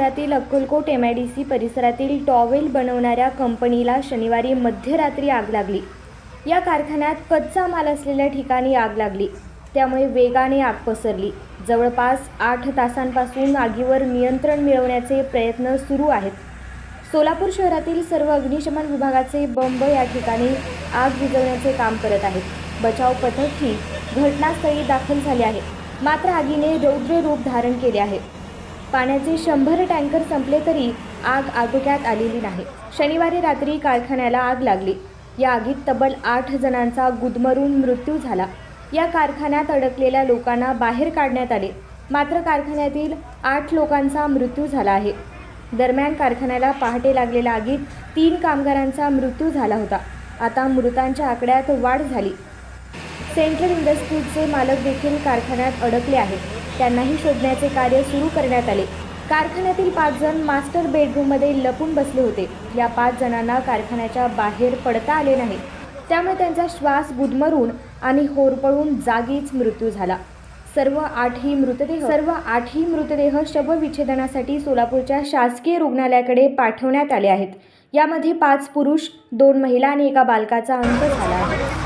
शहरातील अक्कलकोट MIDC परिसरातील towel बनवणाऱ्या कंपनीला शनिवारी मध्यरात्री आग लागली। या कारखान्यात कच्चा माल असलेल्या ठिकाणी आग लागली, त्यामुळे वेगाने आग पसरली। जवळपास 8 तासांपासून आगीवर नियंत्रण मिळवण्याचे प्रयत्न सुरू आहेत। सोलापूर शहरातील सर्व अग्निशमन विभागाचे बंब या ठिकाणी आग विझवण्याचे काम करत आहेत। बचाव पथकही घटनास्थळी दाखल झाले आहे, मात्र आगीने रौद्र रूप धारण केले आहे। पाण्याचे 100 टँकर संपले तरी आग आटोक्यात आलेली नाही। शनिवारी रात्री कारखान्याला आग लागली। या आगीत तब्बल 8 जणांचा गुदमरून मृत्यू झाला। या कारखान्यात अडकलेल्या लोकांना बाहेर काढण्यात आले, मात्र कारखान्यातील 8 लोकांचा मृत्यू झाला आहे। दरम्यान कारखान्याला पहाटे लागलेल्या आगीत 3 कामगारांचा मृत्यू झाला होता। आता मृतांच्या आकड्यात वाढ झाली। सेंट्रल इंडस्ट्रीजचे मालक देखील कारखान्यात अडकले आहेत, त्यांनाही शोधण्याचे कार्य सुरू करण्यात आले। कारखान्यातील 5 जण मास्टर बेडरूममध्ये लपून बसले होते। या 5 जणांना कारखान्याच्या बाहेर पडता आले नाही, त्यामुळे त्यांचा श्वास गुदमरून आणि होरपळून जागीच मृत्यू झाला। सर्व 8ही मृतदेह शवविच्छेदनासाठी सोलापूरच्या शासकीय रुग्णालयाकडे पाठवण्यात आले आहेत। यामध्ये 5 पुरुष, 2 महिला आणि 1 बालकाचा अंत झाला आहे।